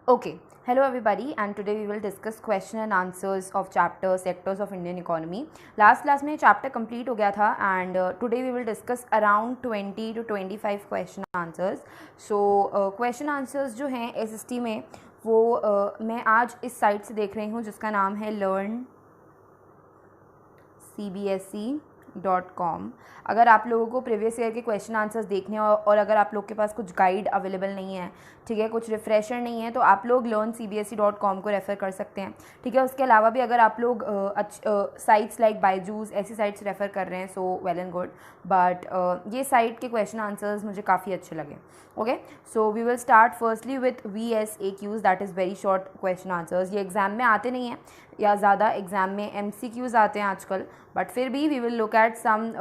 Okay, hello everybody, and today we will discuss question and answers of chapter sectors of Indian economy. Last class में chapter complete हो गया था and today we will discuss around 20 to 25 question answers. So question answers जो हैं SST में वो मैं आज इस साइट से देख रही हूँ जिसका नाम है learncbse.com. अगर आप लोगों को प्रीवियस ईयर के क्वेश्चन आंसर्स देखने और अगर आप लोग के पास कुछ गाइड अवेलेबल नहीं है, ठीक है, कुछ रिफ्रेशर नहीं है, तो आप लोग learncbse.com को रेफ़र कर सकते हैं, ठीक है. उसके अलावा भी अगर आप लोग साइट्स लाइक बायजूस ऐसी साइट्स रेफ़र कर रहे हैं so well and good, but ये साइट के क्वेश्चन आंसर्स मुझे काफ़ी अच्छे लगे. Okay, so we will start firstly with VSAQs, that is very short question answers. ये एग्ज़ाम में आते नहीं हैं या ज़्यादा एग्ज़ाम में MCQs आते हैं आजकल, बट फिर भी we will look at some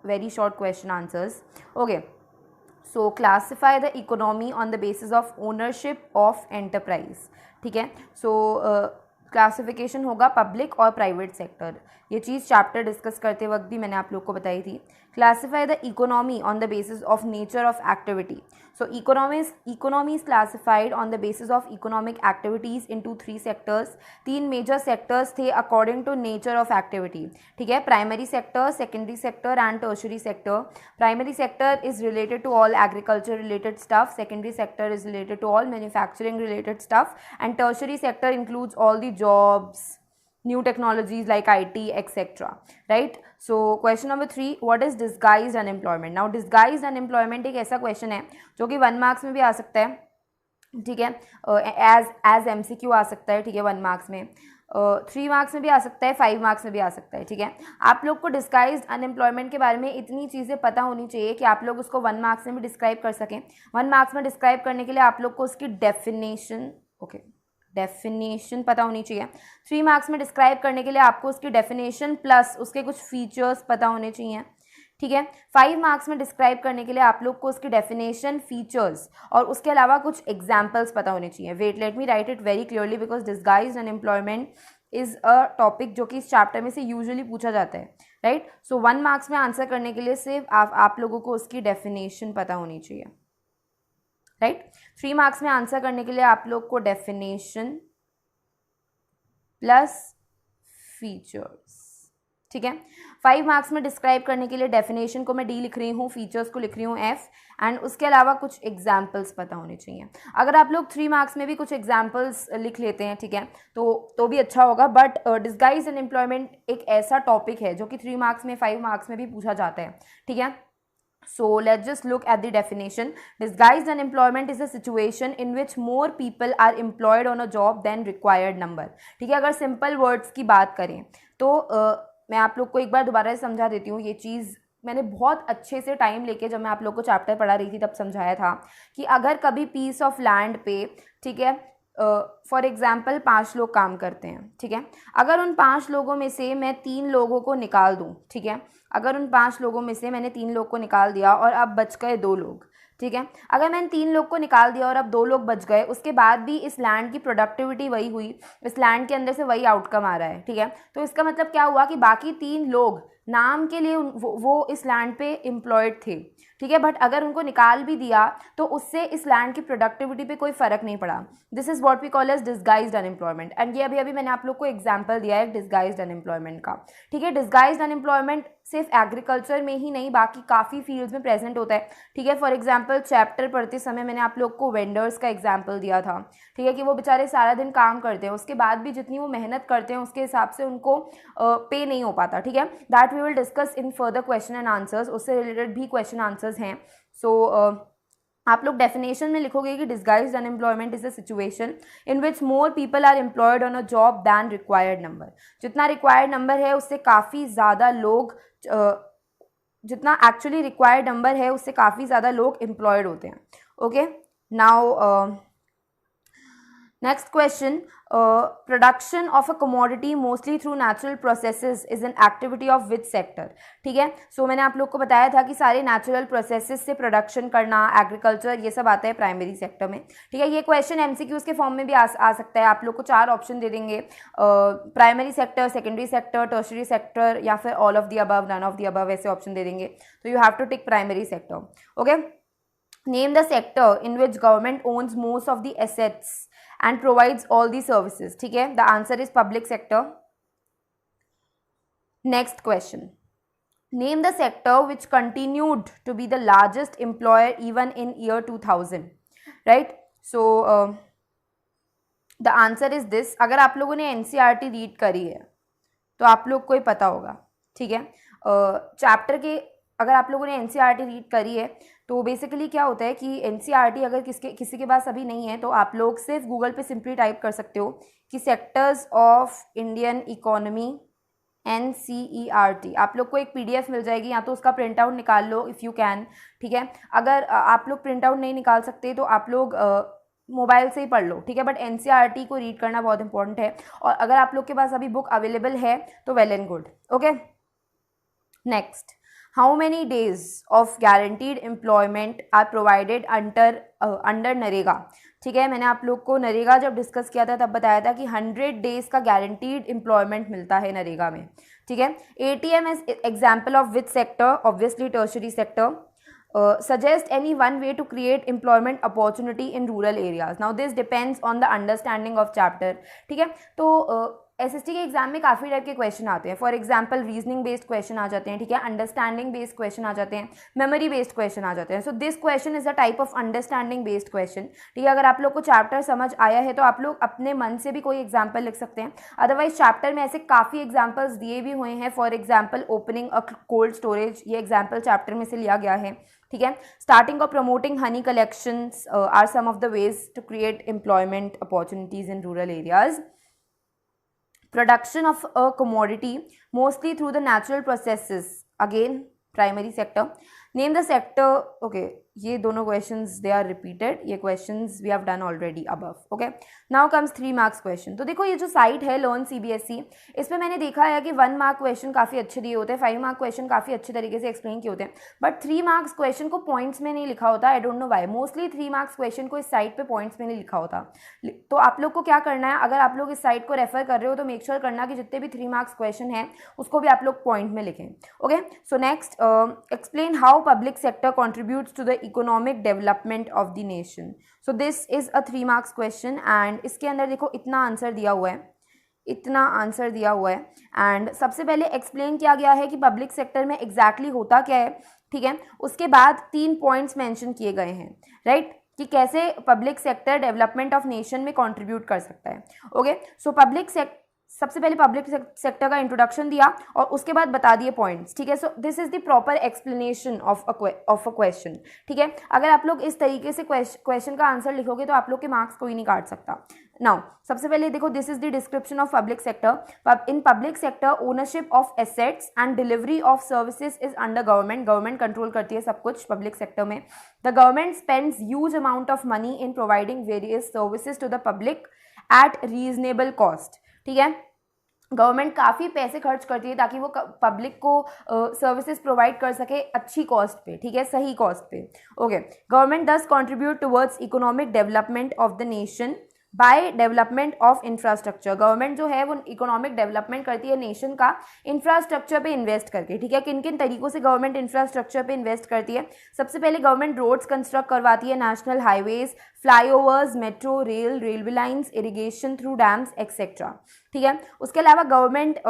very short question answers. Okay, so classify the economy on the basis of ownership of enterprise. ठीक है, सो क्लासिफिकेशन होगा पब्लिक और प्राइवेट सेक्टर. ये चीज़ चैप्टर डिस्कस करते वक्त भी मैंने आप लोग को बताई थी. Classify the economy on the basis of nature of activity. So economy is classified on the basis of economic activities into 3 sectors. 3 major sectors थे according to nature of activity. ठीक है, primary sector, secondary sector and tertiary sector. Primary sector is related to all agriculture related stuff. Secondary sector is related to all manufacturing related stuff. And tertiary sector includes all the jobs, new technologies like IT, etc. Right? So question number 3, what is disguised unemployment? Now disguised unemployment एक ऐसा question है जो कि 1 marks में भी आ सकता है, ठीक है, एज MCQ आ सकता है, ठीक है, 1 मार्क्स में, 3 मार्क्स में भी आ सकता है, 5 मार्क्स में भी आ सकता है. ठीक है, आप लोग को डिस्गाइज्ड अनएम्प्लॉयमेंट के बारे में इतनी चीज़ें पता होनी चाहिए कि आप लोग उसको 1 मार्क्स में भी डिस्क्राइब कर सकें. 1 मार्क्स में डिस्क्राइब करने के लिए आप लोग को उसकी डेफिनेशन पता होनी चाहिए. 3 मार्क्स में डिस्क्राइब करने के लिए आपको उसकी डेफिनेशन प्लस उसके कुछ फीचर्स पता होने चाहिए. ठीक है, 5 मार्क्स में डिस्क्राइब करने के लिए आप लोग को उसकी डेफिनेशन, फीचर्स और उसके अलावा कुछ एग्जाम्पल्स पता होने चाहिए. Wait, let me write it very clearly because disguised unemployment is a topic जो कि इस चैप्टर में से यूजुअली पूछा जाता है. राइट, सो 1 मार्क्स में आंसर करने के लिए सिर्फ आप लोगों को उसकी डेफिनेशन पता होनी चाहिए. राइट, 3 मार्क्स में आंसर करने के लिए आप लोग को डेफिनेशन प्लस फीचर्स. ठीक है, 5 मार्क्स में डिस्क्राइब करने के लिए डेफिनेशन को मैं D लिख रही हूँ, फीचर्स को लिख रही हूँ F, एंड उसके अलावा कुछ एग्जाम्पल्स पता होने चाहिए. अगर आप लोग 3 मार्क्स में भी कुछ एग्जाम्पल्स लिख लेते हैं, ठीक है, तो भी अच्छा होगा. बट डिस्गाइज्ड अनएम्प्लॉयमेंट एक ऐसा टॉपिक है जो कि 3 मार्क्स में, 5 मार्क्स में भी पूछा जाता है. ठीक है, so let's just look at the definition. Disguised unemployment is a situation in which more people are employed on a job than required number. ठीक है, अगर सिंपल वर्ड्स की बात करें तो मैं आप लोग को एक बार दोबारा से समझा देती हूँ. ये चीज़ मैंने बहुत अच्छे से टाइम लेके जब मैं आप लोग को चैप्टर पढ़ा रही थी तब समझाया था कि अगर कभी पीस ऑफ लैंड पे, ठीक है, फॉर एग्जाम्पल 5 लोग काम करते हैं. ठीक है, अगर उन 5 लोगों में से मैं 3 लोगों को निकाल दूं, ठीक है, अगर उन 5 लोगों में से मैंने 3 लोग को निकाल दिया और अब बच गए 2 लोग. ठीक है, अगर मैंने 3 लोग को निकाल दिया और अब 2 लोग बच गए, उसके बाद भी इस लैंड की प्रोडक्टिविटी वही हुई, इस लैंड के अंदर से वही आउटकम आ रहा है. ठीक है, तो इसका मतलब क्या हुआ कि बाकी 3 लोग नाम के लिए वो इस लैंड पे एम्प्लॉयड थे. ठीक है, बट अगर उनको निकाल भी दिया तो उससे इस लैंड की प्रोडक्टिविटी पे कोई फर्क नहीं पड़ा. This is what we call as disguised unemployment. And ये अभी मैंने आप लोग को एग्जांपल दिया है डिस्गाइज्ड अनएम्प्लॉयमेंट का. ठीक है, डिस्गाइज्ड अनएम्प्लॉयमेंट सिर्फ एग्रीकल्चर में ही नहीं, बाकी काफ़ी फील्ड्स में प्रेजेंट होता है. ठीक है, फॉर एग्जाम्पल चैप्टर पढ़ते समय मैंने आप लोग को वेंडर्स का एग्जाम्पल दिया था. ठीक है, कि वो बेचारे सारा दिन काम करते हैं, उसके बाद भी जितनी वो मेहनत करते हैं उसके हिसाब से उनको पे नहीं हो पाता. ठीक है, that we will discuss in further question and answers. उससे रिलेटेड भी क्वेश्चन आंसर्स हैं. सो आप लोग डेफिनेशन में लिखोगे कि disguised unemployment is a situation in which more people are employed on a job than required number. जितना required number है उससे काफ़ी ज़्यादा लोग, जितना एक्चुअली रिक्वायर्ड नंबर है उससे काफ़ी ज़्यादा लोग एम्प्लॉयड होते हैं. Okay, now next question, production of a commodity mostly through natural processes is an activity of which sector. ठीक है, सो मैंने आप लोग को बताया था कि सारे नेचुरल प्रोसेसेस से प्रोडक्शन करना, एग्रीकल्चर, ये सब आता है प्राइमरी सेक्टर में. ठीक है, ये क्वेश्चन MCQs के फॉर्म में भी आ सकता है. आप लोग को 4 ऑप्शन दे देंगे, primary sector, secondary sector, tertiary sector या फिर all of the above, none of the above, ऐसे ऑप्शन दे देंगे. तो you have to tick primary sector. Okay, name the sector in which government owns most of the assets and provides all the services, ठीक है, the answer is public sector. Next question, name the sector which continued to be the largest employer even in year 2000, right? So the answer is this. अगर आप लोगों ने NCERT read करी है तो आप लोग को ही पता होगा, ठीक है. चैप्टर के अगर आप लोगों ने NCERT रीड करी है तो बेसिकली क्या होता है कि NCERT अगर किसी के पास अभी नहीं है तो आप लोग सिर्फ गूगल पे सिंपली टाइप कर सकते हो कि sectors of Indian economy NCERT. आप लोग को एक PDF मिल जाएगी, या तो उसका प्रिंट आउट निकाल लो इफ़ यू कैन, ठीक है. अगर आप लोग प्रिंट आउट नहीं निकाल सकते तो आप लोग मोबाइल से ही पढ़ लो, ठीक है. बट NCERT को रीड करना बहुत इंपॉर्टेंट है, और अगर आप लोग के पास अभी बुक अवेलेबल है तो well and good. Okay, next, how many days of guaranteed employment are provided under NREGA, ठीक है. मैंने आप लोग को नरेगा जब डिस्कस किया था तब बताया था कि 100 डेज का गारंटीड एम्प्लॉयमेंट मिलता है नरेगा में, ठीक है. ATM is example of which sector? Obviously tertiary sector. Suggest any one way to create employment opportunity in rural areas. Now this depends on the understanding of chapter, ठीक है. तो SST के exam में काफ़ी टाइप के question आते हैं. For example reasoning based question आ जाते हैं, ठीक है, अंडरस्टैंडिंग बेस्ड क्वेश्चन आ जाते हैं, मेमोरी बेस्ड क्वेश्चन आ जाते हैं. So this question is a type of understanding based question, ठीक है. अगर आप लोग को चैप्टर समझ आया है तो आप लोग अपने मन से भी कोई एग्जाम्पल लिख सकते हैं. अदरवाइज चैप्टर में ऐसे काफ़ी एग्जाम्पल्स दिए भी हुए हैं. For example opening a cold storage, ये एग्जाम्पल चैप्टर में से लिया गया है, ठीक है. स्टार्टिंग और promoting honey collections are some of the ways to create employment opportunities in rural areas. Production of a commodity mostly through the natural processes, again primary sector. Name the sector. Okay, ये दोनों questions they are repeated, ये questions we have done already above. Okay, now comes 3 marks question. तो देखो ये जो site है learn CBSE, इस पर मैंने देखा है कि 1 मार्क क्वेश्चन काफ़ी अच्छे दिए होते हैं, 5 मार्क क्वेश्चन काफ़ी अच्छे तरीके से एक्सप्लेन किए होते हैं, बट 3 मार्क्स क्वेश्चन को पॉइंट्स में नहीं लिखा होता. I don't know why. Mostly 3 marks question को इस साइट पे पॉइंट्स में नहीं लिखा होता. तो आप लोग को क्या करना है, अगर आप लोग इस साइट को रेफर कर रहे हो तो मेक श्योर करना कि जितने भी 3 मार्क्स क्वेश्चन हैं उसको भी आप लोग पॉइंट में लिखें. Okay, so next, explain how public sector contributes to the economic development of the nation. So this is a 3 marks question and इसके अंदर देखो इतना आंसर दिया हुआ है, इतना आंसर दिया हुआ है. एंड सबसे पहले एक्सप्लेन किया गया है कि पब्लिक सेक्टर में एग्जैक्टली होता क्या है, ठीक है. उसके बाद 3 पॉइंट्स मेंशन किए गए हैं, राइट, कि कैसे public sector development of nation में कंट्रीब्यूट कर सकता है. ओके, सो सबसे पहले पब्लिक सेक्टर का इंट्रोडक्शन दिया और उसके बाद बता दिए पॉइंट्स, ठीक है. सो this is the proper explanation of a question, ठीक है. अगर आप लोग इस तरीके से क्वेश्चन का आंसर लिखोगे तो आप लोग के मार्क्स कोई नहीं काट सकता. नाउ सबसे पहले देखो, this is the description of public sector. In public sector ownership of assets and delivery of services is under government. Government control करती है सब कुछ पब्लिक सेक्टर में. The government spends huge amount of money in providing various services to the public at reasonable cost, ठीक है. Government काफ़ी पैसे खर्च करती है ताकि वो पब्लिक को सर्विसेज प्रोवाइड कर सके अच्छी कॉस्ट पे, ठीक है, सही कॉस्ट पे. ओके, गवर्नमेंट दस contribute towards economic development of the nation by development of infrastructure. Government जो है वो इकोनॉमिक डेवलपमेंट करती है नेशन का इंफ्रास्ट्रक्चर पे इन्वेस्ट करके, ठीक है. किन किन तरीकों से गवर्नमेंट इंफ्रास्ट्रक्चर पे इन्वेस्ट करती है? सबसे पहले गवर्नमेंट रोड्स कंस्ट्रक्ट करवाती है, national highways, flyovers, metro rail, railway lines, irrigation through dams etcetera, ठीक है. उसके अलावा government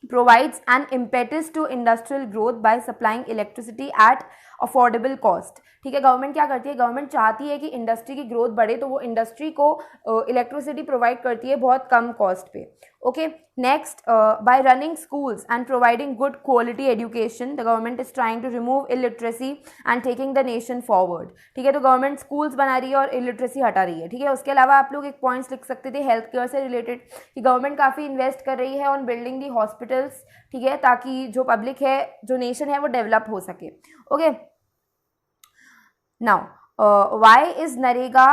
provides an impetus to industrial growth by supplying electricity at affordable cost, ठीक है. गवर्नमेंट क्या करती है, गवर्नमेंट चाहती है कि इंडस्ट्री की ग्रोथ बढ़े तो वो इंडस्ट्री को इलेक्ट्रिसिटी प्रोवाइड करती है बहुत कम कॉस्ट पे. Okay, next, by running schools and providing good quality education the government is trying to remove illiteracy and taking the nation forward, ठीक है. तो गवर्नमेंट स्कूल्स बना रही है और इलिटरेसी हटा रही है, ठीक है. उसके अलावा आप लोग एक पॉइंट्स लिख सकते थे हेल्थ केयर से रिलेटेड कि गवर्नमेंट काफ़ी इन्वेस्ट कर रही है ऑन बिल्डिंग दी हॉस्पिटल्स, ठीक है, ताकि जो पब्लिक है, जो नेशन है, वो डेवलप हो सके. Okay, now why is Narega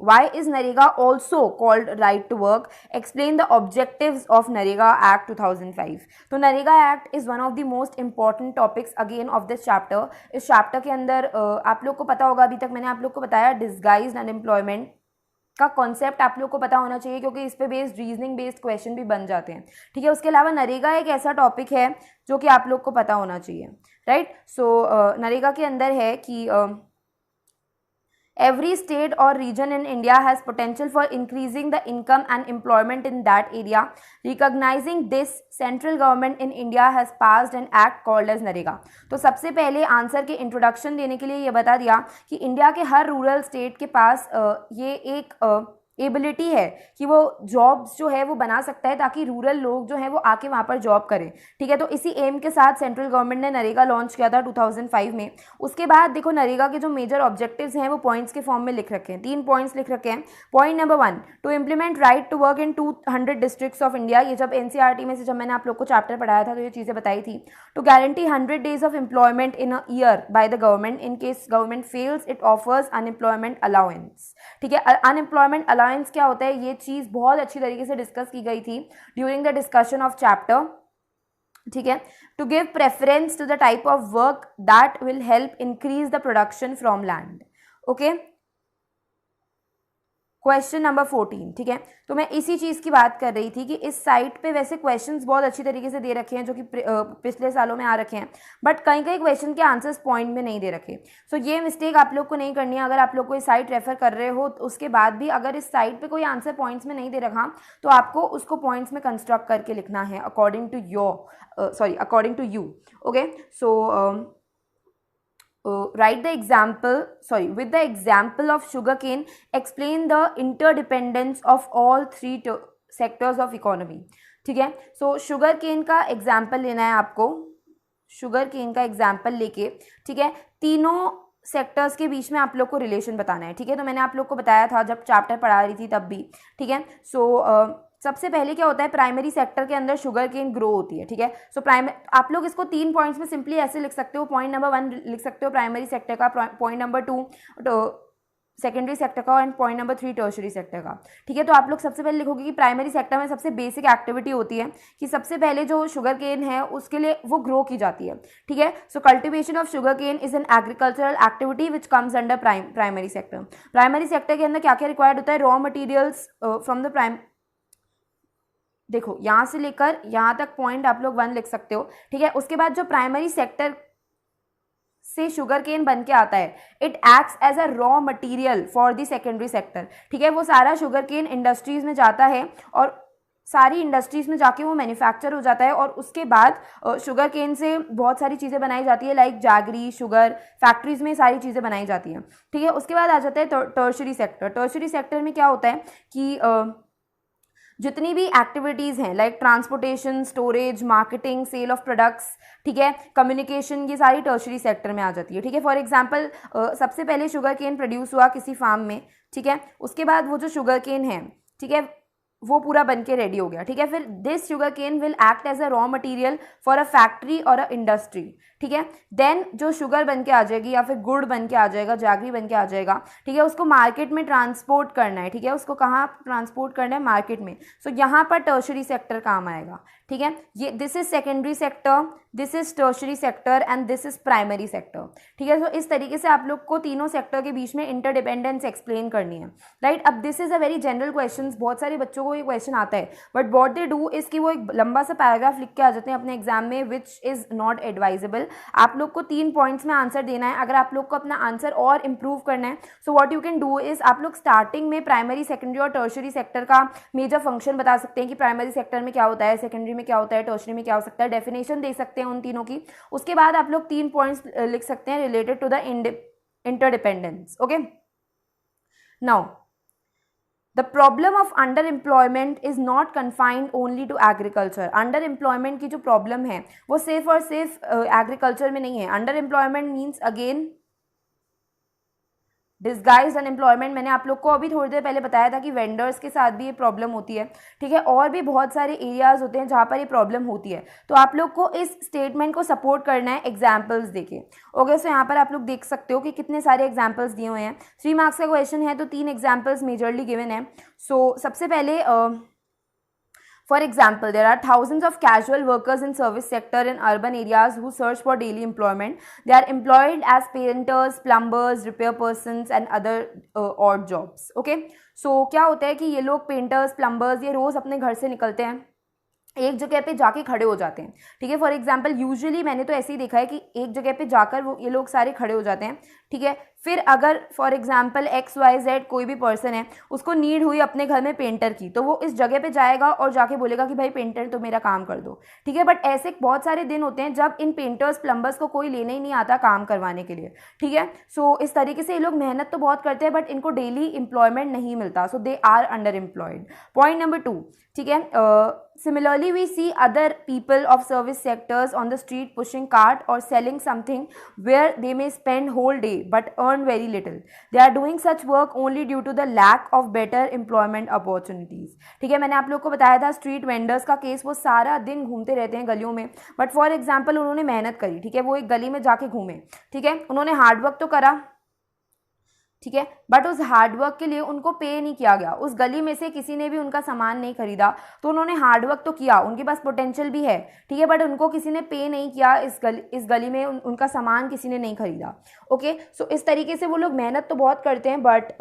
why is Narega also called right to work? Explain the objectives of Narega Act 2005. तो Narega Act is one of the most important topics again of this chapter. इस chapter के अंदर आप लोग को पता होगा, अभी तक मैंने आप लोग को बताया डिसगाइज्ड अनएम्प्लॉयमेंट का कॉन्सेप्ट आप लोग को पता होना चाहिए क्योंकि इस पे बेस्ड रीजनिंग बेस्ड क्वेश्चन भी बन जाते हैं, ठीक है. उसके अलावा नरेगा एक ऐसा टॉपिक है जो कि आप लोग को पता होना चाहिए, राइट। सो नरेगा के अंदर है कि every state or region in India has potential for increasing the income and employment in that area. Recognizing this, central government in India has passed an act called as NREGA. तो सबसे पहले आंसर के introduction देने के लिए ये बता दिया कि इंडिया के हर रूरल स्टेट के पास ये एक एबिलिटी है कि वो जॉब्स जो है वो बना सकता है ताकि रूरल लोग जो है वो आके वहाँ पर जॉब करें, ठीक है। तो इसी एम के साथ सेंट्रल गवर्नमेंट ने नरेगा लॉन्च किया था 2005 में। उसके बाद देखो नरेगा के जो मेजर ऑब्जेक्टिव्स हैं वो पॉइंट्स के फॉर्म में लिख रखे हैं, 3 पॉइंट्स लिख रखे हैं। Point number 1, to implement right to work in 200 districts of India. ये जब एनसीईआरटी में से जब मैंने आप लोग को चैप्टर पढ़ाया था तो ये चीज़ें बताई थी। To guarantee 100 days of employment in a year by the government, in case government fails it offers unemployment allowance, ठीक है। अनएम्प्लॉयमेंट अलाउंस क्या होता है, ये चीज़ बहुत अच्छी तरीके से डिस्कस की गई थी during the discussion of chapter, ठीक है। To give preference to the type of work that will help increase the production from land, okay. Question number 14, ठीक है। तो मैं इसी चीज़ की बात कर रही थी कि इस साइट पे वैसे क्वेश्चंस बहुत अच्छी तरीके से दे रखे हैं जो कि पिछले सालों में आ रखे हैं, बट कई कई क्वेश्चन के आंसर्स पॉइंट में नहीं दे रखे। सो ये मिस्टेक आप लोग को नहीं करनी है। अगर आप लोग कोई साइट रेफर कर रहे हो तो उसके बाद भी अगर इस साइट पे कोई आंसर पॉइंट्स में नहीं दे रखा तो आपको उसको पॉइंट्स में कंस्ट्रक्ट करके लिखना है according to you, okay. So write the example, with the example of sugarcane, explain the interdependence of all 3 sectors of economy, ठीक है। सो शुगर केन का एग्जाम्पल लेना है आपको, शुगर केन का एग्जाम्पल लेके, ठीक है, तीनों सेक्टर्स के बीच में आप लोग को रिलेशन बताना है, ठीक है। तो मैंने आप लोग को बताया था जब चैप्टर पढ़ा रही थी तब भी, ठीक है। सो सबसे पहले क्या होता है, प्राइमरी सेक्टर के अंदर शुगर केन ग्रो होती है, ठीक है। सो आप लोग इसको 3 पॉइंट्स में सिंपली ऐसे लिख सकते हो। पॉइंट नंबर 1 लिख सकते हो प्राइमरी सेक्टर का, पॉइंट नंबर 2 सेकेंडरी सेक्टर का, and point number 3 tertiary sector का, ठीक है। तो आप लोग सबसे पहले लिखोगे कि प्राइमरी सेक्टर में सबसे बेसिक एक्टिविटी होती है कि सबसे पहले जो शुगर केन है उसके लिए वो ग्रो की जाती है, ठीक है। So cultivation of sugarcane is an agricultural activity which comes under primary sector. Primary sector के अंदर क्या क्या रिक्वायर्ड होता है, रॉ मटीरियल्स फ्रॉम द देखो यहाँ से लेकर यहाँ तक पॉइंट आप लोग 1 लिख सकते हो, ठीक है। उसके बाद जो प्राइमरी सेक्टर से शुगर केन बन के आता है, it acts as a raw material for the secondary sector, ठीक है। वो सारा शुगर केन इंडस्ट्रीज में जाता है और सारी इंडस्ट्रीज में जाके वो मैन्युफैक्चर हो जाता है और उसके बाद शुगर केन से बहुत सारी चीज़ें बनाई जाती है, लाइक जैगरी, शुगर फैक्ट्रीज में सारी चीज़ें बनाई जाती हैं, ठीक है। उसके बाद आ जाता है टर्शरी सेक्टर। टर्शरी सेक्टर में क्या होता है कि जितनी भी एक्टिविटीज़ हैं like transportation, storage, marketing, sale of products, ठीक है, कम्युनिकेशन, ये सारी टर्शरी सेक्टर में आ जाती है, ठीक है। फॉर एग्जांपल सबसे पहले शुगर केन प्रोड्यूस हुआ किसी फार्म में, ठीक है। उसके बाद वो जो शुगर केन है, ठीक है, वो पूरा बन के रेडी हो गया, ठीक है। फिर this sugar cane will act as a raw material for a factory और अ इंडस्ट्री, ठीक है। देन जो शुगर बन के आ जाएगी या फिर गुड़ बन के आ जाएगा, जैगरी बन के आ जाएगा, ठीक है, उसको मार्केट में ट्रांसपोर्ट करना है, ठीक है। उसको कहाँ ट्रांसपोर्ट करना है, मार्केट में। सो यहाँ पर टर्शरी सेक्टर काम आएगा, ठीक है। ये this is secondary sector, this is tertiary sector and this is primary sector, ठीक है। सो इस तरीके से आप लोग को तीनों सेक्टर के बीच में इंटरडिपेंडेंस एक्सप्लेन करनी है, राइट। अब this is a very general question, बहुत सारे बच्चों को ये क्वेश्चन आता है, but what they do is कि वो एक लंबा सा पैराग्राफ लिख के आ जाते हैं अपने एग्जाम में, विच इज नॉट एडवाइजेबल। आप लोग को 3 पॉइंट्स में आंसर देना है। अगर आप लोग को अपना आंसर और इम्प्रूव करना है, so what you can do is आप लोग स्टार्टिंग में प्राइमरी, सेकेंडरी और टर्शरी सेक्टर का मेजर फंक्शन बता सकते हैं कि प्राइमरी सेक्टर में क्या होता है, सेकेंडरी में क्या होता है, टर्शरी में क्या हो सकता है, डेफिनेशन दे सकते हैं उन तीनों की। उसके बाद आप लोग 3 पॉइंट्स लिख सकते हैं related to the interdependence, okay. Now the problem of under employment is not confined only to agriculture. Under employment की जो प्रॉब्लम है वो सिर्फ और सिर्फ एग्रीकल्चर में नहीं है। Under employment means again disguised unemployment. मैंने आप लोग को अभी थोड़ी देर पहले बताया था कि वेंडर्स के साथ भी ये प्रॉब्लम होती है, ठीक है। और भी बहुत सारे एरियाज होते हैं जहाँ पर ये प्रॉब्लम होती है। तो आप लोग को इस स्टेटमेंट को सपोर्ट करना है एग्जाम्पल्स देके, ओके। सो यहाँ पर आप लोग देख सकते हो कि कितने सारे एग्जाम्पल्स दिए हुए हैं। 3 मार्क्स का क्वेश्चन है तो 3 एग्जाम्पल्स मेजरली गिवन है। सो सबसे पहले for example, there are thousands of casual workers in service sector in urban areas who search for daily employment. They are employed as painters, plumbers, repair persons and other odd jobs. Okay, so क्या होता है कि ये लोग painters, plumbers, ये रोज़ अपने घर से निकलते हैं एक जगह पे जाके खड़े हो जाते हैं, ठीक है। फॉर एग्जांपल यूजुअली मैंने तो ऐसे ही देखा है कि एक जगह पे जाकर वो ये लोग सारे खड़े हो जाते हैं, ठीक है। फिर अगर फॉर एग्जांपल XYZ कोई भी पर्सन है, उसको नीड हुई अपने घर में पेंटर की, तो वो इस जगह पे जाएगा और जाके बोलेगा कि भाई पेंटर तो मेरा काम कर दो, ठीक है। बट ऐसे बहुत सारे दिन होते हैं जब इन पेंटर्स प्लम्बर्स को कोई लेने ही नहीं आता काम करवाने के लिए, ठीक है। सो इस तरीके से ये लोग मेहनत तो बहुत करते हैं बट इनको डेली एम्प्लॉयमेंट नहीं मिलता, so they are underemployed. Point number 2, ठीक है। Similarly, we see other people of service sectors on the street pushing cart or selling something where they may spend whole day but earn very little. They are doing such work only due to the lack of better employment opportunities. ठीक है, मैंने आप लोग को बताया था street vendors का case, वो सारा दिन घूमते रहते हैं गलियों में, बट फॉर एग्जाम्पल उन्होंने मेहनत करी, ठीक है, वो एक गली में जाके घूमे, ठीक है, उन्होंने हार्डवर्क तो करा, ठीक है, बट उस हार्डवर्क के लिए उनको पे नहीं किया गया, उस गली में से किसी ने भी उनका सामान नहीं खरीदा, तो उन्होंने हार्डवर्क तो किया, उनके पास पोटेंशियल भी है, ठीक है, बट उनको किसी ने पे नहीं किया, इस गली में उनका सामान किसी ने नहीं खरीदा। ओके, सो इस तरीके से वो लोग मेहनत तो बहुत करते हैं बट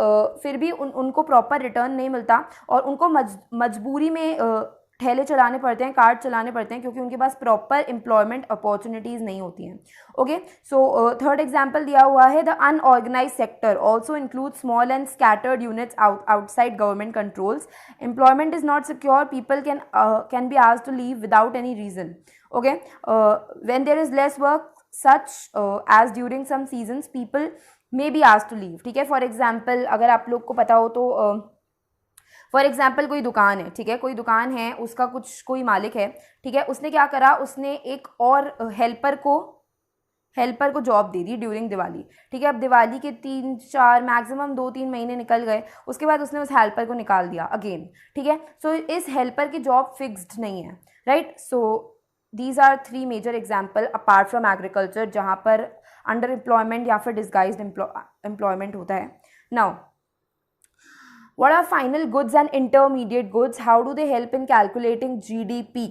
फिर भी उनको प्रॉपर रिटर्न नहीं मिलता और उनको मजबूरी में ठेले चलाने पड़ते हैं, कार्ट चलाने पड़ते हैं, क्योंकि उनके पास प्रॉपर एम्प्लॉयमेंट अपॉर्चुनिटीज़ नहीं होती हैं। ओके, सो थर्ड एग्जांपल दिया हुआ है, the unorganised sector also include small and scattered units outside government controls. Employment is not secure, people can be asked to leave without any reason. Okay, when there is less work such as during some seasons, people may be asked to leave. ठीक है, for example अगर आप लोग को पता हो तो for example कोई दुकान है, ठीक है, कोई दुकान है, उसका कोई मालिक है, ठीक है, उसने क्या करा, उसने एक और हेल्पर को जॉब दे दी ड्यूरिंग दिवाली, ठीक है। अब दिवाली के 3-4 मैक्सिमम 2-3 महीने निकल गए, उसके बाद उसने उस हेल्पर को निकाल दिया अगेन, ठीक है। सो इस हेल्पर की जॉब फिक्स्ड नहीं है, right. So these are 3 major example apart from agriculture जहाँ पर अंडर एम्प्लॉयमेंट या फिर डिस्गाइज्ड एम्प्लॉयमेंट होता है। Now what are final goods and intermediate goods? How do they help in calculating GDP?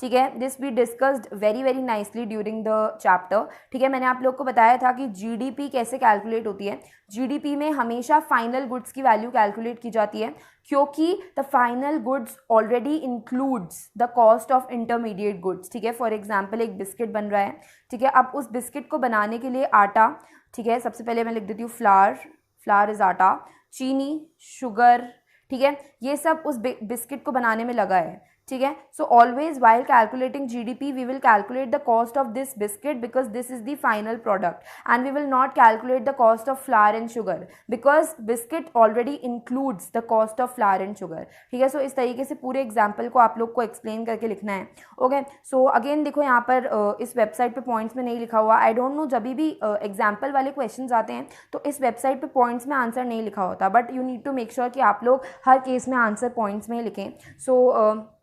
ठीक है, this we discussed very very nicely during the chapter. ठीक है, मैंने आप लोग को बताया था कि जीडीपी कैसे कैलकुलेट होती है। जीडीपी में हमेशा फाइनल गुड्स की वैल्यू कैलकुलेट की जाती है, क्योंकि the final goods already includes the cost of intermediate goods. ठीक है, फॉर एग्जाम्पल एक बिस्किट बन रहा है, ठीक है, अब उस बिस्किट को बनाने के लिए आटा, ठीक है, सबसे पहले मैं लिख देती हूँ फ्लावर इज आटा, चीनी, शुगर, ठीक है, ये सब उस बिस्किट को बनाने में लगा है, ठीक है। So always while calculating GDP we will calculate the cost of this biscuit because this is the final product and we will not calculate the cost of flour and sugar because biscuit already includes the cost of flour and sugar. ठीक है, सो इस तरीके से पूरे example को आप लोग को एक्सप्लेन करके लिखना है। ओके, सो अगेन देखो यहाँ पर इस वेबसाइट पे पॉइंट्स में नहीं लिखा हुआ, आई डोंट नो, जब भी एग्जाम्पल वाले क्वेश्चन आते हैं तो इस वेबसाइट पे पॉइंट्स में आंसर नहीं लिखा होता, but you need to make sure कि आप लोग हर केस में आंसर पॉइंट्स में लिखें। सो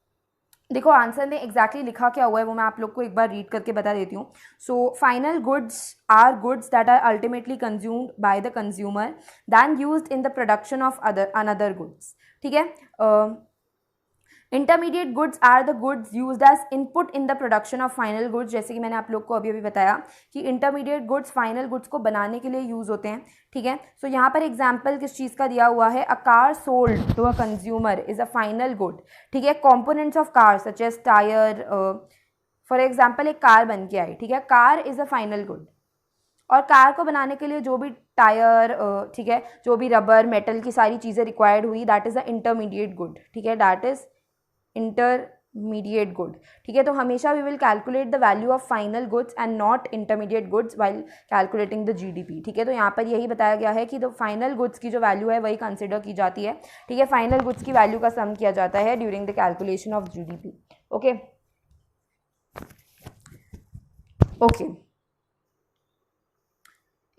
देखो आंसर में एग्जैक्टली लिखा क्या हुआ है वो मैं आप लोग को एक बार रीड करके बता देती हूँ। So final goods are goods that are ultimately consumed by the consumer than used in the production of another goods. ठीक है, intermediate goods are the goods used as input in the production of final goods. जैसे कि मैंने आप लोग को अभी बताया कि इंटरमीडिएट गुड्स फाइनल गुड्स को बनाने के लिए यूज होते हैं। ठीक है, सो यहाँ पर एग्जाम्पल किस चीज़ का दिया हुआ है, a car sold to a consumer is a final good. ठीक है, components of car such as tyre, for example एक कार बन के आई, ठीक है, car is a final good, और कार को बनाने के लिए जो भी टायर, ठीक है, जो भी रबर मेटल की सारी चीज़ें रिक्वायर्ड हुई, that is a intermediate good. ठीक है, दैट इज इंटरमीडिएट गुड। ठीक है, तो हमेशा we will calculate the value of final goods and not intermediate goods while calculating the GDP. ठीक है, तो यहाँ पर यही बताया गया है कि द फाइनल गुड्स की जो वैल्यू है वही कंसिडर की जाती है। ठीक है, फाइनल गुड्स की वैल्यू का सम किया जाता है during the calculation of GDP. Okay okay,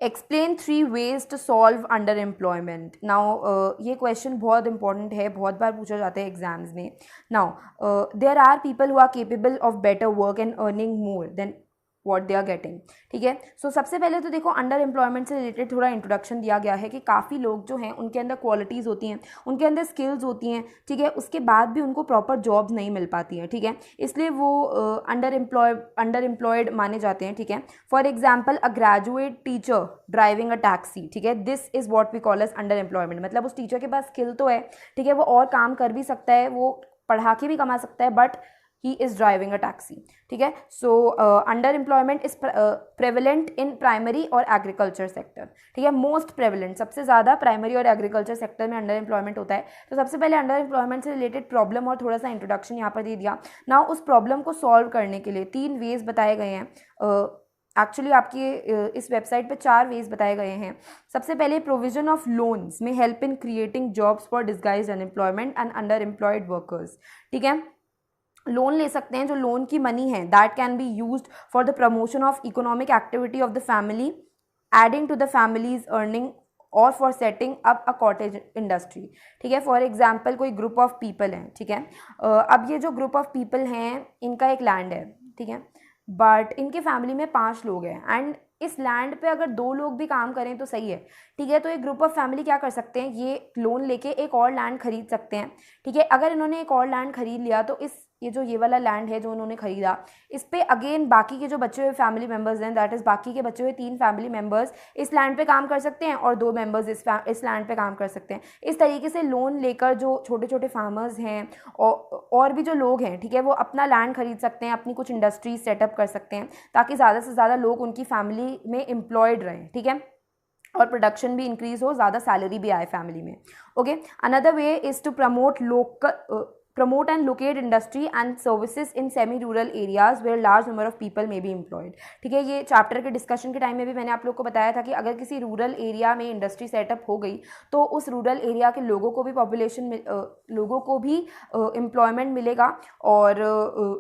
explain 3 ways to solve under employment. Now ये क्वेश्चन बहुत इंपॉर्टेंट है, बहुत बार पूछा जाता है एग्जाम्स में। Now there are people who are capable of better work and earning more than what they are getting. ठीक है, सो सबसे पहले तो देखो अंडर एम्प्लॉयमेंट से रिलेटेड थोड़ा इंट्रोडक्शन दिया गया है कि काफ़ी लोग जो हैं उनके अंदर क्वालिटीज़ होती हैं, उनके अंदर स्किल्स होती हैं, ठीक है, उसके बाद भी उनको प्रॉपर जॉब्स नहीं मिल पाती हैं। ठीक है, इसलिए वो अंडर एम्प्लॉयड माने जाते हैं। ठीक है, for example a graduate teacher driving a taxi, ठीक है, this is what we call as under employment. मतलब उस टीचर के पास स्किल तो है, ठीक है, वो और काम कर भी सकता है, वो पढ़ा के भी कमा सकता है, but he is driving a taxi, ठीक है। So under employment is prevalent in primary और एग्रीकल्चर सेक्टर, ठीक है। मोस्ट प्रेवलेंट, सबसे ज़्यादा प्राइमरी और एग्रीकल्चर सेक्टर में अंडर एम्प्लॉयमेंट होता है। तो सबसे पहले अंडर एम्प्लॉयमेंट से रिलेटेड प्रॉब्लम और थोड़ा सा इंट्रोडक्शन यहाँ पर दे दिया। नाउ उस प्रॉब्लम को सॉल्व करने के लिए 3 वेज बताए गए हैं। एक्चुअली आपकी इस वेबसाइट पे 4 वेज बताए गए हैं। सबसे पहले प्रोविजन ऑफ लोन्स में help in creating jobs for disguised unemployment and under employed workers, ठीक है। लोन ले सकते हैं, जो लोन की मनी है that can be used for the promotion of economic activity of the family, adding to the family's earning और for setting up a cottage industry, ठीक है। फॉर एग्जाम्पल कोई ग्रुप ऑफ पीपल हैं, ठीक है। अब ये जो ग्रुप ऑफ पीपल हैं इनका एक लैंड है, ठीक है, बट इनके फैमिली में 5 लोग हैं एंड इस लैंड पे अगर 2 लोग भी काम करें तो सही है, ठीक है। तो एक ग्रुप ऑफ फैमिली क्या कर सकते हैं, ये लोन लेके एक और लैंड खरीद सकते हैं, ठीक है। अगर इन्होंने एक और लैंड खरीद लिया तो ये वाला लैंड है जो उन्होंने खरीदा, इस पे अगेन बाकी के जो बचे हुए फैमिली मेंबर्स हैं, दैट इज बाकी के बचे हुए 3 फैमिली मेंबर्स इस लैंड पे काम कर सकते हैं और 2 मेंबर्स इस लैंड पे काम कर सकते हैं। इस तरीके से लोन लेकर जो छोटे छोटे फार्मर्स हैं और भी जो लोग हैं, ठीक है, वो अपना लैंड खरीद सकते हैं, अपनी कुछ इंडस्ट्रीज सेटअप कर सकते हैं ताकि ज़्यादा से ज़्यादा लोग उनकी फैमिली में एम्प्लॉयड रहें, ठीक है, और प्रोडक्शन भी इंक्रीज हो, ज़्यादा सैलरी भी आए फैमिली में। Okay, another way is to promote and locate industry and services in semi rural areas where large number of people may be employed, ठीक है। ये चैप्टर के डिस्कशन के टाइम में भी मैंने आप लोग को बताया था कि अगर किसी रूरल एरिया में इंडस्ट्री सेटअप हो गई तो उस रूरल एरिया के लोगों को भी लोगों को भी एम्प्लॉयमेंट मिलेगा और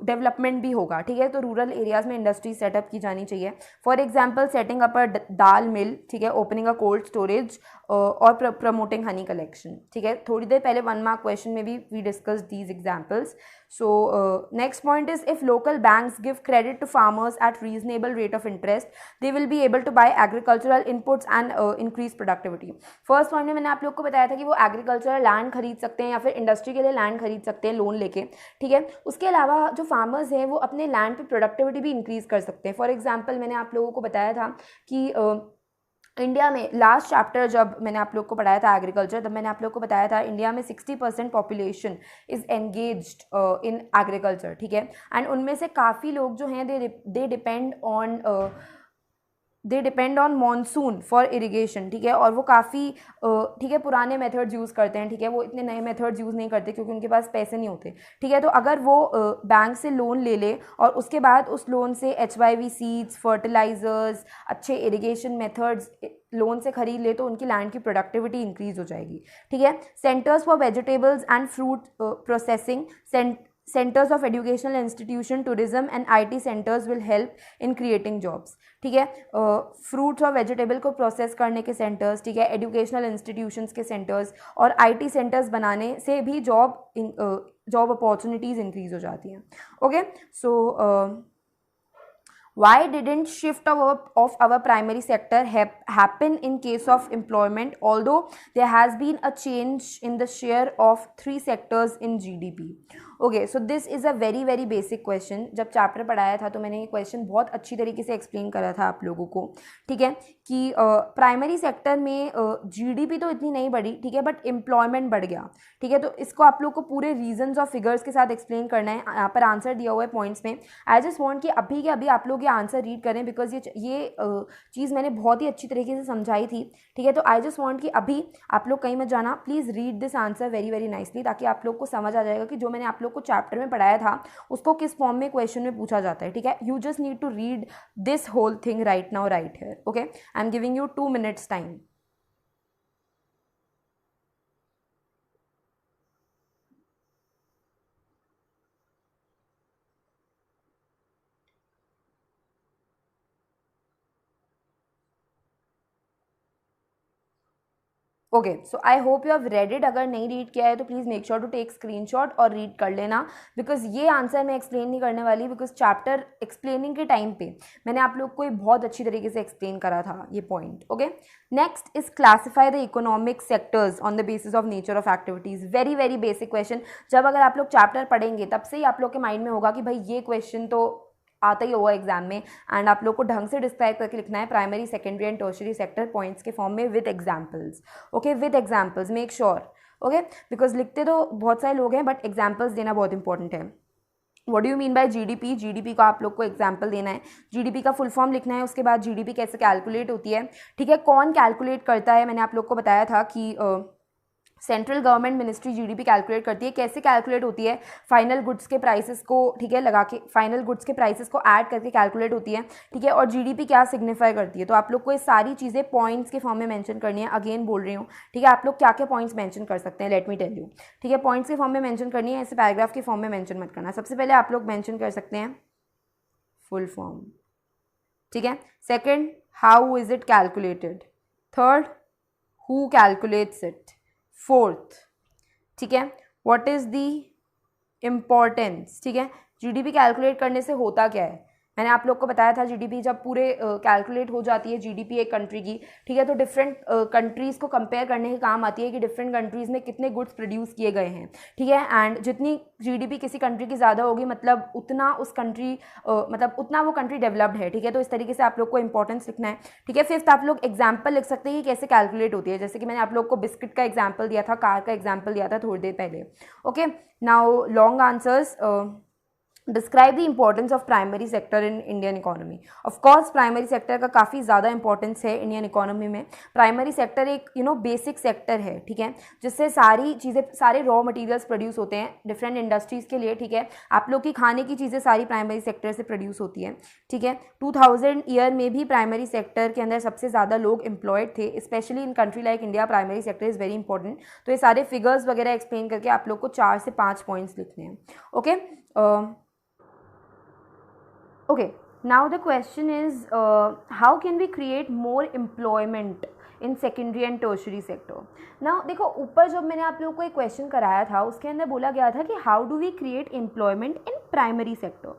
डेवलपमेंट भी होगा, ठीक है। तो रूरल एरियाज में इंडस्ट्री सेटअप की जानी चाहिए। For example setting up a dal mill, ठीक है, ओपनिंग अ कोल्ड स्टोरेज और प्रमोटिंग हनी कलेक्शन, ठीक है। थोड़ी देर पहले 1 मार्क क्वेश्चन में भी we discuss these examples. So next point is if local banks give credit to farmers at reasonable rate of interest, they will be able to buy agricultural inputs and increase productivity. First point में मैंने आप लोग को बताया था कि वो agricultural land खरीद सकते हैं या फिर इंडस्ट्री के लिए लैंड खरीद सकते हैं लोन लेके, ठीक है। उसके अलावा जो फार्मर्स हैं वो अपने लैंड पे प्रोडक्टिविटी भी इंक्रीज कर सकते हैं। फॉर एग्जाम्पल मैंने आप लोगों को बताया था कि इंडिया में लास्ट चैप्टर जब मैंने आप लोग को पढ़ाया था एग्रीकल्चर, तब मैंने आप लोग को बताया था इंडिया में 60% population is engaged in agriculture, ठीक है। एंड उनमें से काफ़ी लोग जो हैं they depend on monsoon for irrigation, ठीक है। और वो काफ़ी ठीक है पुराने मेथड्स यूज़ करते हैं, ठीक है, वो इतने नए मेथड्स यूज़ नहीं करते क्योंकि उनके पास पैसे नहीं होते, ठीक है। तो अगर वो बैंक से लोन ले ले और उसके बाद उस लोन से HYV सीड्स, फर्टिलाइजर्स, अच्छे इरिगेशन मेथड्स लोन से खरीद ले तो उनकी लैंड की प्रोडक्टिविटी इंक्रीज हो जाएगी, ठीक है। Centres for vegetables and fruit processing, centres of educational institution, tourism and IT centres will help in creating jobs, ठीक है। फ्रूट्स और वेजिटेबल को प्रोसेस करने के सेंटर्स, ठीक है, एजुकेशनल इंस्टीट्यूशंस के सेंटर्स और IT सेंटर्स बनाने से भी जॉब अपॉर्चुनिटीज़ इंक्रीज हो जाती हैं। Okay, so why didn't shift of our primary sector happen in case of employment, although there has been a change in the share of 3 sectors in GDP? Okay, so this is a very very basic question. जब chapter पढ़ाया था तो मैंने ये question बहुत अच्छी तरीके से एक्सप्लेन करा था आप लोगों को, ठीक है, कि प्राइमरी सेक्टर में GDP तो इतनी नहीं बढ़ी, ठीक है, बट एम्प्लॉयमेंट बढ़ गया, ठीक है। तो इसको आप लोग को पूरे रीजंस और फिगर्स के साथ एक्सप्लेन करना है। यहाँ पर आंसर दिया हुआ है पॉइंट्स में। आई जस्ट वांट कि अभी के अभी आप लोग ये आंसर रीड करें बिकॉज ये चीज़ मैंने बहुत ही अच्छी तरीके से समझाई थी, ठीक है। तो आई जस्ट वांट कि अभी आप लोग कहीं मत जाना, please read this answer very very nicely ताकि आप लोग को समझ आ जाएगा कि जो मैंने आप लोग को चैप्टर में पढ़ाया था उसको किस फॉर्म में क्वेश्चन में पूछा जाता है, ठीक है। You just need to read this whole thing right now right here. Okay, I am giving you 2 minutes time. Okay, so I hope you have read it. अगर नहीं रीड किया है तो please make sure to take screenshot और read कर लेना because ये answer मैं एक्सप्लेन नहीं करने वाली बिकॉज चैप्टर एक्सप्लेनिंग के टाइम पे मैंने आप लोग को ये बहुत अच्छी तरीके से एक्सप्लेन करा था ये point. Okay, next is classify the economic sectors on the basis of nature of activities. Very very basic question. जब अगर आप लोग चैप्टर पढ़ेंगे तब से ही आप लोग के माइंड में होगा कि भाई ये क्वेश्चन तो आता ही होगा एग्जाम में एंड आप लोग को ढंग से डिस्क्राइब करके लिखना है primary, secondary and tertiary sector points के फॉर्म में with examples. Okay, with examples make sure, okay, because लिखते तो बहुत सारे लोग हैं बट एग्जाम्पल्स देना बहुत इंपॉर्टेंट है। What do you mean by GDP? GDP का आप लोग को एग्जांपल देना है, जीडीपी का फुल फॉर्म लिखना है, उसके बाद जीडीपी कैसे कैलकुलेट होती है, ठीक है, कौन कैलकुलेट करता है? मैंने आप लोग को बताया था कि central government ministry GDP calculate करती है। कैसे कैलकुलेट होती है? फाइनल गुड्स के प्राइसेस को, ठीक है, लगा के, फाइनल गुड्स के प्राइसेस को ऐड करके कैलकुलेट होती है, ठीक है। और जीडीपी क्या सिग्निफाई करती है? तो आप लोग को ये सारी चीज़ें पॉइंट्स के फॉर्म में मेंशन करनी है। अगेन बोल रही हूँ, ठीक है, आप लोग क्या क्या पॉइंट्स मेंशन कर सकते हैं, लेट मी टेल यू, ठीक है। पॉइंट्स के फॉर्म में मेंशन करनी है, ऐसे पैराग्राफ के फॉर्म में मेंशन मत करना। सबसे पहले आप लोग मेंशन कर सकते हैं फुल फॉर्म, ठीक है। Second, how is it calculated. Third, who calculates it. Fourth, ठीक है, व्हाट इज दी इम्पोर्टेंस, ठीक है। जीडीपी कैलकुलेट करने से होता क्या है? मैंने आप लोग को बताया था, जीडीपी जब पूरे कैलकुलेट हो जाती है, जीडीपी एक कंट्री की, ठीक है, तो डिफरेंट कंट्रीज़ को कंपेयर करने के काम आती है कि डिफरेंट कंट्रीज़ में कितने गुड्स प्रोड्यूस किए गए हैं, ठीक है। एंड जितनी जीडीपी किसी कंट्री की ज़्यादा होगी, मतलब उतना उस कंट्री मतलब उतना वो कंट्री डेवलप्ड है, ठीक है। तो इस तरीके से आप लोग को इंपॉर्टेंस लिखना है, ठीक है। फिफ्थ, आप लोग एग्जाम्पल लिख सकते हैं कि कैसे कैलकुलेट होती है, जैसे कि मैंने आप लोग को बिस्किट का एग्जाम्पल दिया था, कार का एग्जाम्पल दिया था थोड़ी देर पहले। Okay, now long answers. Describe the importance of primary sector in Indian economy. Of course primary sector का काफ़ी ज़्यादा इंपॉर्टेंस है इंडियन इकोनॉमी में। प्राइमरी सेक्टर एक बेसिक सेक्टर है, ठीक है, जिससे सारी चीज़ें, सारे रॉ मटेरियल्स प्रोड्यूस होते हैं डिफरेंट इंडस्ट्रीज़ के लिए, ठीक है। आप लोग की खाने की चीज़ें सारी प्राइमरी सेक्टर से प्रोड्यूस होती है, ठीक है। 2000 ईयर में भी प्राइमरी सेक्टर के अंदर सबसे ज़्यादा लोग एम्प्लॉयड थे, specially in country like India primary sector is very important. तो ये सारे फिगर्स वगैरह एक्सप्लेन करके आप लोग को 4 से 5 पॉइंट्स लिखने हैं। Okay, okay, now the question is how can we create more employment in secondary and tertiary sector? now देखो, ऊपर जब मैंने आप लोगों को एक क्वेश्चन कराया था, उसके अंदर बोला गया था कि how do we create employment in primary sector,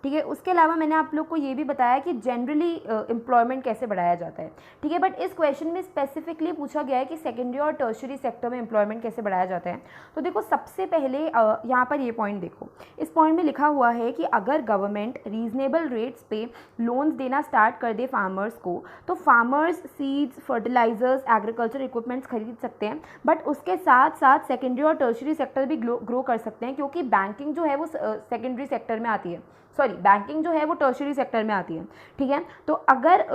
ठीक है। उसके अलावा मैंने आप लोग को ये भी बताया कि जनरली एम्प्लॉयमेंट कैसे बढ़ाया जाता है, ठीक है। बट इस क्वेश्चन में स्पेसिफिकली पूछा गया है कि सेकेंडरी और टर्शरी सेक्टर में एम्प्लॉयमेंट कैसे बढ़ाया जाता है। तो देखो, सबसे पहले यहाँ पर ये पॉइंट देखो, इस पॉइंट में लिखा हुआ है कि अगर गवर्नमेंट रीजनेबल रेट्स पे लोन्स देना स्टार्ट कर दे फार्मर्स को, तो farmers seeds, fertilisers, agriculture equipments खरीद सकते हैं। बट उसके साथ साथ सेकेंडरी और टर्शरी सेक्टर भी ग्रो कर सकते हैं, क्योंकि बैंकिंग जो है वो सेकेंडरी सेक्टर में आती है, सॉरी, बैंकिंग जो है वो टर्शरी सेक्टर में आती है, ठीक है। तो अगर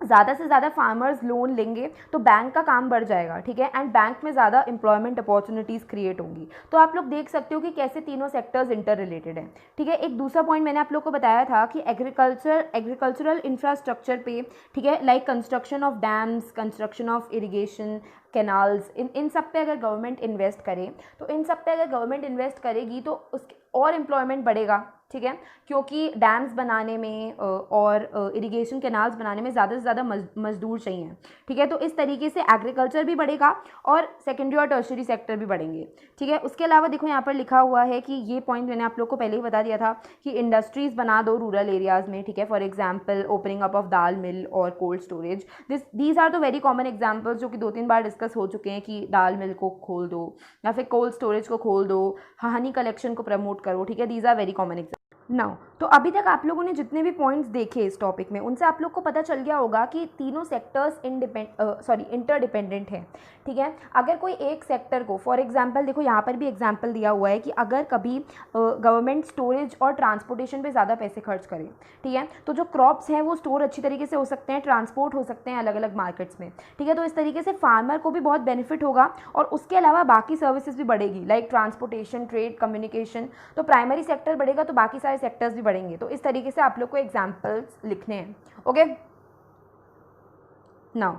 ज़्यादा से ज़्यादा फार्मर्स लोन लेंगे तो बैंक का काम बढ़ जाएगा, ठीक है, एंड बैंक में ज़्यादा एम्प्लॉयमेंट अपॉर्चुनिटीज़ क्रिएट होंगी। तो आप लोग देख सकते हो कि कैसे तीनों सेक्टर्स इंटर रिलेटेड हैं, ठीक है। एक दूसरा पॉइंट मैंने आप लोग को बताया था कि एग्रीकल्चरल इंफ्रास्ट्रक्चर पे, ठीक है, like construction of dams, construction of irrigation, canals, इन सब पे अगर गवर्नमेंट इन्वेस्ट करे, तो इन सब पे अगर गवर्नमेंट इन्वेस्ट करेगी तो उसके और एम्प्लॉयमेंट बढ़ेगा, ठीक है, क्योंकि डैम्स बनाने में और इरिगेशन कैनाल्स बनाने में ज़्यादा से ज़्यादा मजदूर चाहिए, ठीक है। तो इस तरीके से एग्रीकल्चर भी बढ़ेगा और सेकेंडरी और टर्शरी सेक्टर भी बढ़ेंगे, ठीक है। उसके अलावा देखो, यहाँ पर लिखा हुआ है कि ये पॉइंट मैंने आप लोग को पहले ही बता दिया था कि इंडस्ट्रीज़ बना दो रूरल एरियाज़ में, ठीक है। For example opening up of dal mill और cold storage, these are the very common examples जो कि 2-3 बार डिस्कस हो चुके हैं कि दाल मिल को खोल दो या फिर कोल्ड स्टोरेज को खोल दो, हनी कलेक्शन को प्रमोट करो, ठीक है। These are very common example. Now, तो अभी तक आप लोगों ने जितने भी पॉइंट्स देखे इस टॉपिक में, उनसे आप लोग को पता चल गया होगा कि तीनों सेक्टर्स इंटरडिपेंडेंट है, ठीक है। अगर कोई एक सेक्टर को, फॉर एग्जांपल देखो, यहाँ पर भी एग्जांपल दिया हुआ है कि अगर कभी गवर्नमेंट स्टोरेज और ट्रांसपोर्टेशन पे ज़्यादा पैसे खर्च करे, ठीक है, तो जो क्रॉप्स हैं वो स्टोर अच्छी तरीके से हो सकते हैं, ट्रांसपोर्ट हो सकते हैं अलग अलग मार्केट्स में, ठीक है। तो इस तरीके से फार्मर को भी बहुत बेनिफिट होगा और उसके अलावा बाकी सर्विसेज भी बढ़ेगी, लाइक ट्रांसपोर्टेशन, ट्रेड, कम्युनिकेशन। तो प्राइमरी सेक्टर बढ़ेगा तो बाकी सारे सेक्टर्स भी बढ़ेंगे। तो इस तरीके से आप लोग को एग्जाम्पल्स लिखने हैं। Okay, now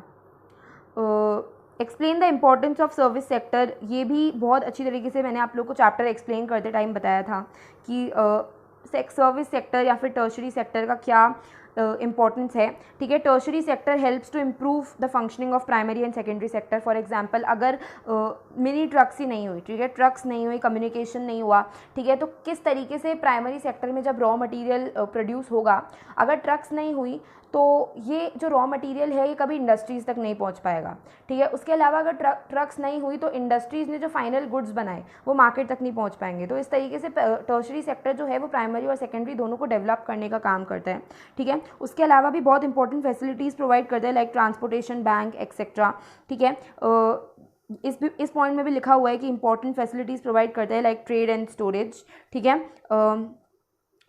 explain the importance of service sector. ये भी बहुत अच्छी तरीके से मैंने आप लोग को चैप्टर एक्सप्लेन करते टाइम बताया था कि सर्विस सेक्टर या फिर टर्शरी सेक्टर का क्या इंपॉर्टेंस है, ठीक है। Tertiary sector helps to improve the functioning of primary and secondary sector. For example, अगर मिनी ट्रक्स ही नहीं हुई, ठीक है, ट्रक्स नहीं हुई, कम्युनिकेशन नहीं हुआ, ठीक है, तो किस तरीके से प्राइमरी सेक्टर में जब रॉ मटेरियल प्रोड्यूस होगा, अगर ट्रक्स नहीं हुई तो ये जो रॉ मटेरियल है ये कभी इंडस्ट्रीज़ तक नहीं पहुंच पाएगा, ठीक है। उसके अलावा अगर ट्रक्स नहीं हुई तो इंडस्ट्रीज़ ने जो फाइनल गुड्स बनाए वो मार्केट तक नहीं पहुंच पाएंगे। तो इस तरीके से टर्शरी सेक्टर जो है वो प्राइमरी और सेकेंडरी दोनों को डेवलप करने का काम करता है, ठीक है। उसके अलावा भी बहुत इंपॉर्टेंट फैसिलिटीज़ प्रोवाइड करता है, लाइक ट्रांसपोर्टेशन, बैंक एक्सेट्रा, ठीक है। इस पॉइंट में भी लिखा हुआ है कि इंपॉर्टेंट फैसिलिटीज़ प्रोवाइड करता है लाइक ट्रेड एंड स्टोरेज, ठीक है।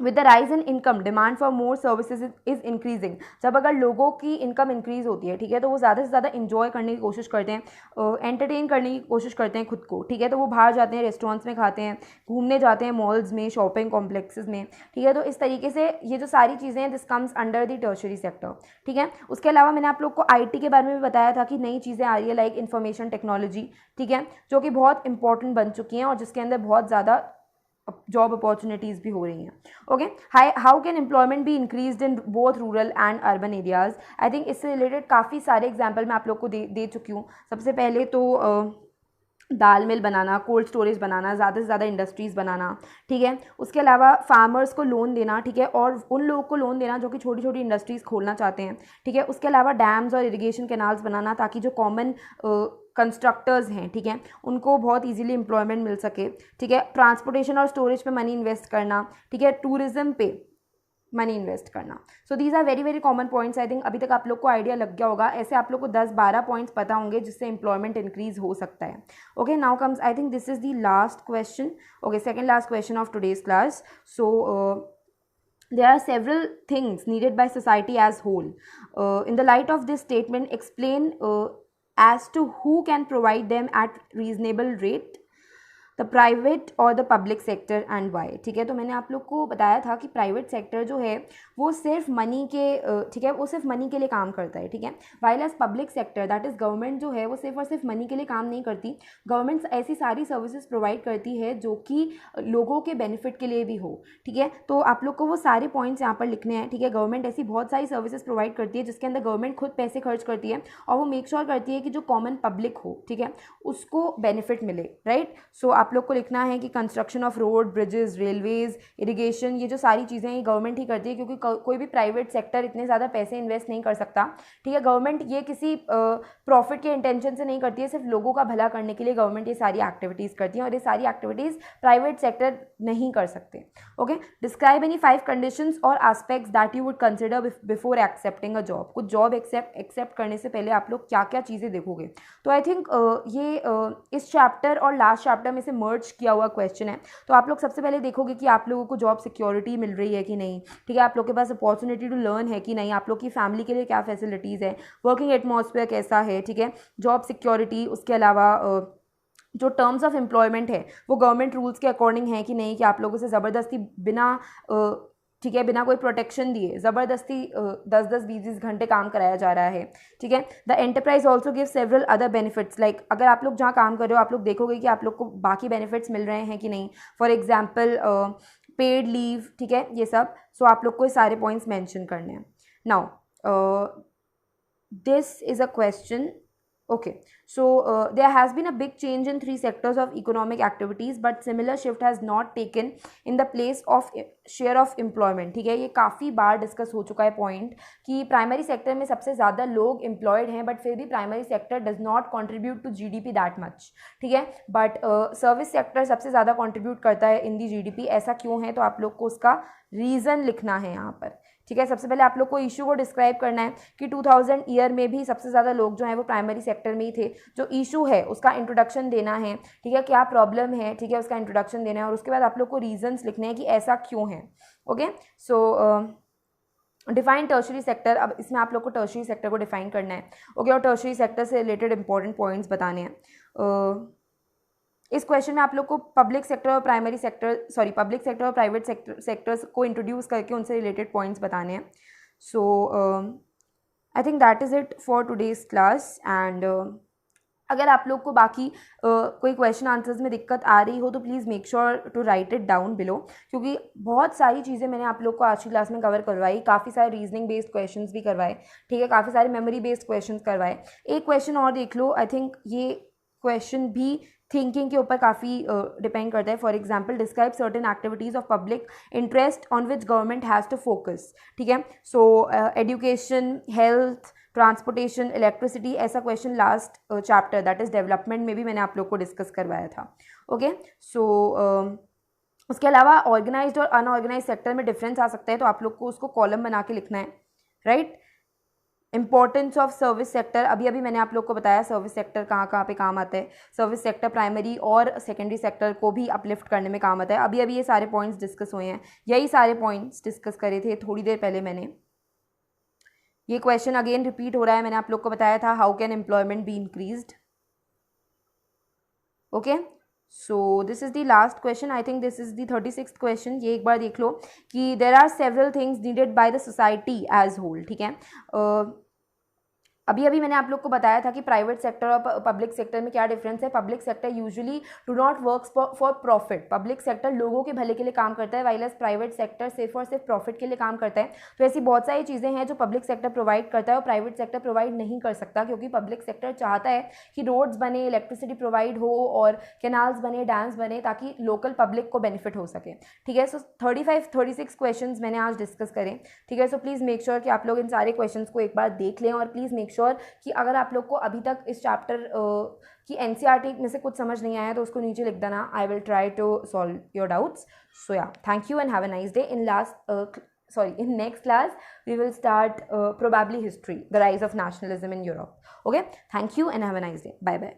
With the rise in income demand for more services is increasing. जब अगर लोगों की इनकम इंक्रीज होती है, ठीक है, तो वो ज़्यादा से ज़्यादा इंजॉय करने की कोशिश करते हैं, एंटरटेन करने की कोशिश करते हैं खुद को, ठीक है। तो वो बाहर जाते हैं, रेस्टोरेंट्स में खाते हैं, घूमने जाते हैं मॉल्स में, शॉपिंग कॉम्प्लेक्सेस में, ठीक है। तो इस तरीके से ये जो सारी चीज़ें हैं this comes under the tertiary sector, ठीक है। उसके अलावा मैंने आप लोग को आईटी के बारे में भी बताया था कि नई चीज़ें आ रही है लाइक इन्फॉर्मेशन टेक्नोलॉजी, ठीक है, जो कि बहुत इंपॉर्टेंट बन चुकी हैं और जिसके अंदर बहुत ज़्यादा जॉब अपॉर्चुनिटीज़ भी हो रही हैं। Okay, how can employment be increased in both rural and urban areas. I think इससे रिलेटेड काफ़ी सारे एग्जाम्पल मैं आप लोग को दे चुकी हूँ। सबसे पहले तो दाल मिल बनाना, कोल्ड स्टोरेज बनाना, ज़्यादा से ज़्यादा इंडस्ट्रीज़ बनाना, ठीक है। उसके अलावा फार्मर्स को लोन देना, ठीक है, और उन लोगों को लोन देना जो कि छोटी छोटी इंडस्ट्रीज़ खोलना चाहते हैं, ठीक है। उसके अलावा डैम्स और इरिगेशन कैनाल्स बनाना ताकि जो कॉमन कंस्ट्रक्टर्स हैं, ठीक है, उनको बहुत इजीली एम्प्लॉयमेंट मिल सके, ठीक है। ट्रांसपोर्टेशन और स्टोरेज पे मनी इन्वेस्ट करना, ठीक है। टूरिज्म पे मनी इन्वेस्ट करना। So these are very very common points. I think अभी तक आप लोग को आइडिया लग गया होगा। ऐसे आप लोग को 10-12 पॉइंट्स पता होंगे जिससे एम्प्लॉयमेंट इंक्रीज हो सकता है। Okay, now comes I think this is the last question, okay, second last question of today's class. So there are several things needed by society as whole. In the light of this statement, explain as to who can provide them at reasonable rate, the private और the public sector and why, ठीक है। तो मैंने आप लोग को बताया था कि प्राइवेट सेक्टर जो है वो सिर्फ मनी के, ठीक है, वो सिर्फ मनी के लिए काम करता है, ठीक है। While as public sector that is government जो है वो सिर्फ और सिर्फ मनी के लिए काम नहीं करती। गवर्नमेंट ऐसी सारी सर्विसेज प्रोवाइड करती है जो कि लोगों के बेनिफिट के लिए भी हो, ठीक है। तो आप लोग को वो सारे पॉइंट्स यहाँ पर लिखने हैं, ठीक है। गवर्नमेंट ऐसी बहुत सारी सर्विसेज प्रोवाइड करती है जिसके अंदर गवर्नमेंट खुद पैसे खर्च करती है और वो मेक श्योर करती है कि जो कॉमन पब्लिक हो, ठीक है, उसको बेनिफिट मिले, राइट। सो आप लोग को लिखना है कि construction of road, bridges, railways, irrigation, ये जो सारी चीज़ें ये गवर्नमेंट ही करती है क्योंकि कोई भी प्राइवेट सेक्टर इतने ज़्यादा पैसे इन्वेस्ट नहीं कर सकता, ठीक है। गवर्नमेंट ये किसी प्रॉफिट के इंटेंशन से नहीं करती है, सिर्फ लोगों का भला करने के लिए गवर्नमेंट ये सारी एक्टिविटीज़ करती है और ये सारी एक्टिविटीज़ प्राइवेट सेक्टर नहीं कर सकते। ओके, डिस्क्राइब एनी 5 कंडीशंस और aspects that you would consider before accepting a job. कुछ जॉब एक्सेप्ट करने से पहले आप लोग क्या क्या चीज़ें देखोगे। तो आई थिंक ये इस चैप्टर और लास्ट चैप्टर में से मर्ज किया हुआ क्वेश्चन है। तो आप लोग सबसे पहले देखोगे कि आप लोगों को जॉब सिक्योरिटी मिल रही है कि नहीं, ठीक है, आप लोग के पास अपॉर्चुनिटी टू लर्न है कि नहीं, आप लोग की फैमिली के लिए क्या फैसिलिटीज़ है, वर्किंग एटमॉस्फेयर कैसा है, ठीक है, जॉब सिक्योरिटी। उसके अलावा जो टर्म्स ऑफ एम्प्लॉयमेंट है वो गवर्नमेंट रूल्स के अकॉर्डिंग है कि नहीं, कि आप लोगों से ज़बरदस्ती बिना ठीक है, बिना कोई प्रोटेक्शन दिए ज़बरदस्ती 10-10, 20-20 घंटे काम कराया जा रहा है, ठीक है। The enterprise also give several other benefits, like अगर आप लोग जहाँ काम कर रहे हो आप लोग देखोगे कि आप लोग को बाकी बेनिफिट्स मिल रहे हैं कि नहीं, फॉर एग्जाम्पल पेड लीव, ठीक है, ये सब। सो आप लोग को ये सारे पॉइंट्स मेंशन करने हैं। Now this is a question, okay, so there has been a big change in 3 sectors of economic activities but similar shift has not taken in the place of share of employment, ठीक है। ये काफ़ी बार discuss हो चुका है point कि primary sector में सबसे ज़्यादा लोग एम्प्लॉयड हैं बट फिर भी primary sector does not contribute to GDP that much, ठीक है। बट सर्विस सेक्टर सबसे ज़्यादा कॉन्ट्रीब्यूट करता है इन दी जीडीपी। ऐसा क्यों है, तो आप लोग को उसका रीज़न लिखना है यहाँ पर, ठीक है। सबसे पहले आप लोग को इशू को डिस्क्राइब करना है कि 2000 ईयर में भी सबसे ज़्यादा लोग जो हैं वो प्राइमरी सेक्टर में ही थे। जो इशू है उसका इंट्रोडक्शन देना है, ठीक है, क्या प्रॉब्लम है, ठीक है, उसका इंट्रोडक्शन देना है और उसके बाद आप लोग को रीजंस लिखने हैं कि ऐसा क्यों है। ओके, सो डिफाइन टर्शरी सेक्टर। अब इसमें आप लोग को टर्शरी सेक्टर को डिफाइन करना है, ओके, और टर्शरी सेक्टर से रिलेटेड इंपॉर्टेंट पॉइंट्स बताने हैं। इस क्वेश्चन में आप लोग को पब्लिक सेक्टर और primary sector, sorry, public sector और प्राइवेट सेक्टर्स को इंट्रोड्यूस करके उनसे रिलेटेड पॉइंट्स बताने हैं। So I think that is it for today's class and अगर आप लोग को बाकी कोई क्वेश्चन आंसर्स में दिक्कत आ रही हो तो please make sure to write it down below, क्योंकि बहुत सारी चीज़ें मैंने आप लोग को आज की क्लास में कवर करवाई। काफ़ी सारे रीजनिंग बेस्ड क्वेश्चंस भी करवाए, ठीक है, काफ़ी सारे मेमोरी बेस्ड क्वेश्चंस करवाए। एक क्वेश्चन और देख लो, आई थिंक ये क्वेश्चन भी थिंकिंग के ऊपर काफ़ी डिपेंड करता है। For example, describe certain activities of public interest on which government has to focus, ठीक है। So education, health, transportation, electricity, ऐसा question last chapter that is development में भी मैंने आप लोग को डिस्कस करवाया था। ओके, सो उसके अलावा ऑर्गेनाइज्ड और अनऑर्गेनाइज सेक्टर में डिफरेंस आ सकता है, तो आप लोग को उसको कॉलम बना के लिखना है, right. Importance of service sector, अभी अभी मैंने आप लोग को बताया सर्विस सेक्टर कहाँ कहाँ पे काम आता है। सर्विस सेक्टर प्राइमरी और सेकेंडरी सेक्टर को भी अपलिफ्ट करने में काम आता है। अभी अभी ये सारे पॉइंट्स डिस्कस हुए हैं, यही सारे पॉइंट्स डिस्कस करे थे थोड़ी देर पहले मैंने। ये क्वेश्चन अगेन रिपीट हो रहा है, मैंने आप लोग को बताया था how can employment be increased. Okay, so this is the last question, I think this is the 36th question. ये एक बार देख लो कि there are several things needed by the society as whole, ठीक है। अभी अभी मैंने आप लोग को बताया था कि प्राइवेट सेक्टर और पब्लिक सेक्टर में क्या डिफरेंस है। Public sector usually do not works for profit, public sector लोगों के भले के लिए काम करता है, वाइल एज प्राइवेट सेक्टर सिर्फ और सिर्फ प्रॉफिट के लिए काम करता है। तो ऐसी बहुत सारी चीज़ें हैं जो पब्लिक सेक्टर प्रोवाइड करता है और प्राइवेट सेक्टर प्रोवाइड नहीं कर सकता, क्योंकि पब्लिक सेक्टर चाहता है कि रोड्स बने, इलेक्ट्रिसिटी प्रोवाइड हो और कैनाल्स बने, डैम्स बने, ताकि लोकल पब्लिक को बेनिफिट हो सके, ठीक है। सो 36 क्वेश्चन मैंने आज डिस्कस करें, ठीक है। सो प्लीज़ मेक श्योर कि आप लोग इन सारे क्वेश्चन को एक बार देख लें, और प्लीज़ मेक श्योर कि अगर आप लोग को अभी तक इस चैप्टर की एनसीईआरटी में से कुछ समझ नहीं आया तो उसको नीचे लिख देना, I will try to solve your doubts. So yeah, thank you and have a nice day. In next class we will start probably history, the rise of nationalism in Europe. Okay, thank you and have a nice day. Bye bye.